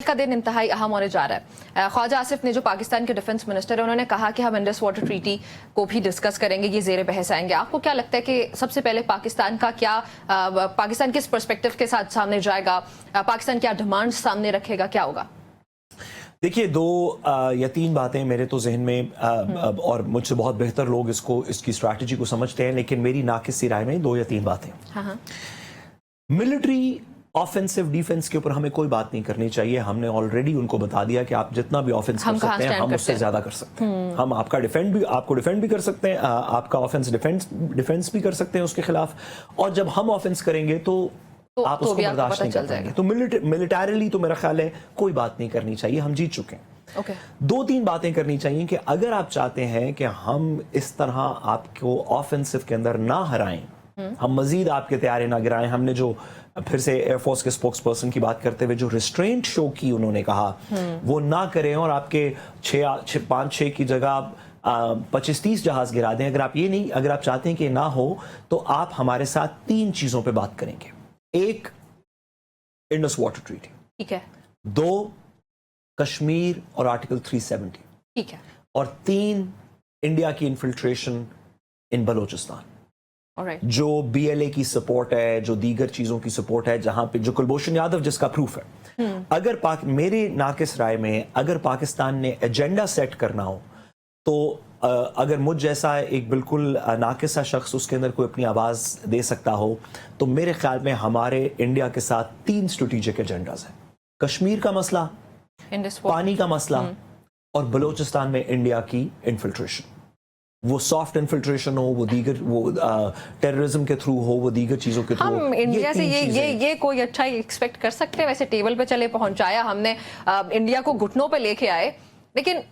का दिन इंतहाई अहम होने जा रहा है। ख्वाजा आसिफ ने जो पाकिस्तान के डिफेंस मिनिस्टर है उन्होंने कहा कि हम इंडस वाटर ट्रीटी को भी डिस्कस करेंगे, ये ज़ेर बहस आएंगे। आपको क्या लगता है कि सबसे पहले पाकिस्तान किस पर्सपेक्टिव के साथ सामने जाएगा, पाकिस्तान क्या डिमांड सामने रखेगा, क्या होगा? देखिए, दो या तीन बातें मेरे तो जहन में और मुझसे बहुत बेहतर लोग इसकी स्ट्रैटेजी को समझते हैं, लेकिन मेरी नाकिसी राय में दो या तीन बातें। मिलिट्री ऑफेंसिव डिफेंस के ऊपर हमें कोई बात नहीं करनी चाहिए। हमने ऑलरेडी उनको बता दिया कि आप जितना भी ऑफेंस कर सकते हैं हम उससे ज्यादा कर सकते हैं। हम आपको डिफेंड भी कर सकते हैं, आपका ऑफेंस डिफेंस भी कर सकते हैं उसके खिलाफ, और जब हम ऑफेंस करेंगे तो आप उसको बर्दाश्त नहीं कर पाएंगे। तो मिलिटरीली तो मेरा ख्याल है कोई बात नहीं करनी चाहिए, हम जीत चुके हैं। दो तीन बातें करनी चाहिए कि अगर आप चाहते हैं कि हम इस तरह आपको ऑफेंसिव के अंदर ना हराएं, हम मजीद आपके तैयारे ना गिराएं। हमने जो फिर से एयरफोर्स के स्पोक्स पर्सन की बात करते हुए जो रिस्ट्रेंट शो की उन्होंने कहा वो ना करें, और आपके 5-6 की जगह 25-30 जहाज गिरा दें। अगर आप चाहते हैं कि ना हो तो आप हमारे साथ तीन चीजों पे बात करेंगे। एक, इंडस वाटर ट्रीटी, ठीक है। दो, कश्मीर और आर्टिकल 370, ठीक है। और तीन, इंडिया की इन्फिल्ट्रेशन इन बलोचिस्तान, जो BLA की सपोर्ट है, जो दीगर चीजों की सपोर्ट है, जहां पे जो कुलभूषण यादव जिसका प्रूफ है। अगर मेरे नाकिस राय में अगर पाकिस्तान ने एजेंडा सेट करना हो तो अगर मुझ जैसा एक बिल्कुल नाकिसा शख्स उसके अंदर कोई अपनी आवाज दे सकता हो, तो मेरे ख्याल में हमारे इंडिया के साथ तीन स्ट्रेटेजिक एजेंडाज हैं: कश्मीर का मसला, पानी का मसला, और बलोचिस्तान में इंडिया की इन्फिल्ट्रेशन। वो सॉफ्ट इन्फिल्ट्रेशन हो, वो दीगर टेररिज्म के थ्रू हो, वो दीगर चीजों के थ्रू। हम इंडिया से ये कोई अच्छा ही एक्सपेक्ट कर सकते हैं? वैसे टेबल पे चले पहुंचाया हमने, इंडिया को घुटनों पे लेके आए, लेकिन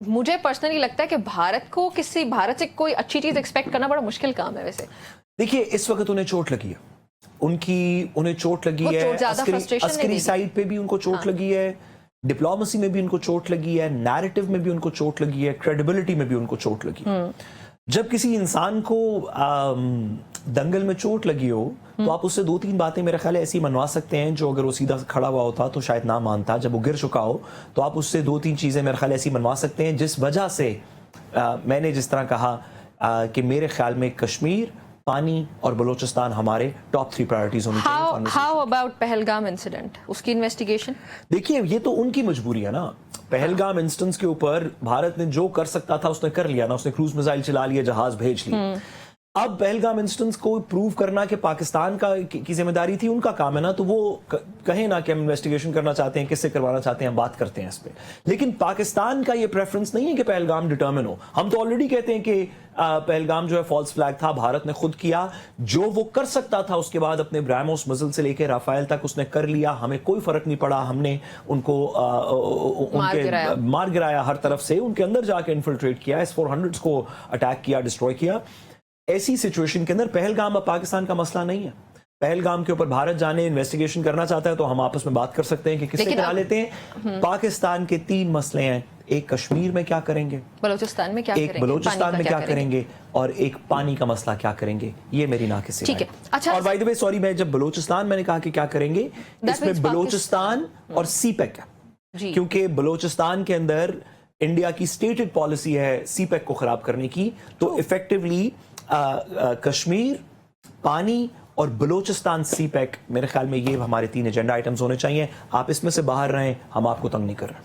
मुझे पर्सनली लगता है कि भारत से कोई अच्छी चीज एक्सपेक्ट करना बड़ा मुश्किल काम है। वैसे देखिए, इस वक्त उन्हें चोट लगी है, उन्हें चोट लगी है, अस्करी साइड पे भी उनको चोट लगी है, डिप्लोमेसी में भी उनको चोट लगी है, नैरेटिव में भी उनको चोट लगी है, क्रेडिबिलिटी में भी उनको चोट लगी है। जब किसी इंसान को दंगल में चोट लगी हो तो आप उससे दो तीन बातें मेरे ख्याल है ऐसी मनवा सकते हैं जो अगर वो सीधा खड़ा हुआ होता तो शायद ना मानता। जब वो गिर चुका हो तो आप उससे दो तीन चीजें मेरे ख्याल ऐसी मनवा सकते हैं, जिस वजह से मैंने जिस तरह कहा कि मेरे ख्याल में कश्मीर, पानी और बलोचिस्तान हमारे टॉप 3 प्रायोरिटीज होनी चाहिए। हाउ अबाउट पहलगाम इंसिडेंट, उसकी इन्वेस्टिगेशन? देखिए, ये तो उनकी मजबूरी है ना। पहलगाम इंस्टेंस के ऊपर भारत ने जो कर सकता था उसने कर लिया ना, उसने क्रूज मिसाइल चला लिए, जहाज भेज लिए। अब पहलगाम इंस्टेंस को प्रूव करना कि पाकिस्तान की जिम्मेदारी थी, उनका काम है ना, तो वो कहें ना कि हम इन्वेस्टिगेशन करना चाहते हैं, किससे करवाना चाहते हैं, हम बात करते हैं इस पे। लेकिन पाकिस्तान का ये प्रेफरेंस नहीं है कि पहलगाम डिटर्मिन हो। हम तो ऑलरेडी कहते हैं कि पहलगाम जो है फॉल्स फ्लैग था, भारत ने खुद किया। जो वो कर सकता था उसके बाद अपने ब्राह्मोस मजल से लेकर राफेल तक उसने कर लिया, हमें कोई फर्क नहीं पड़ा। हमने उनको मार गिराया हर तरफ से, उनके अंदर जाके इन्फिल्ट्रेट किया, S-400s को अटैक किया, डिस्ट्रॉय किया। ऐसी सिचुएशन के अंदर पहलगाम अब पाकिस्तान का मसला नहीं है। पहलगाम के ऊपर भारत जाने इन्वेस्टिगेशन करना चाहता है तो हम आपस में बात कर सकते हैं कि किससे करा लेते हैं। पाकिस्तान के 3 मसले हैं: एक कश्मीर में क्या करेंगे, बलोचिस्तान में क्या करेंगे, और एक पानी का मसला क्या करेंगे। ये मेरी नाकिसी है। अच्छा, और बाय द वे सॉरी, मैं जब बलोचिस्तान मैंने कहा कि क्या करेंगे, इसमें बलोचिस्तान और सीपेक है, क्योंकि बलोचिस्तान के अंदर इंडिया की स्टेटेड पॉलिसी है सीपेक को खराब करने की। तो इफेक्टिवली कश्मीर, पानी और बलोचिस्तान सीपेक, मेरे ख्याल में ये हमारे 3 एजेंडा आइटम्स होने चाहिए। आप इसमें से बाहर रहें, हम आपको तंग नहीं कर रहे।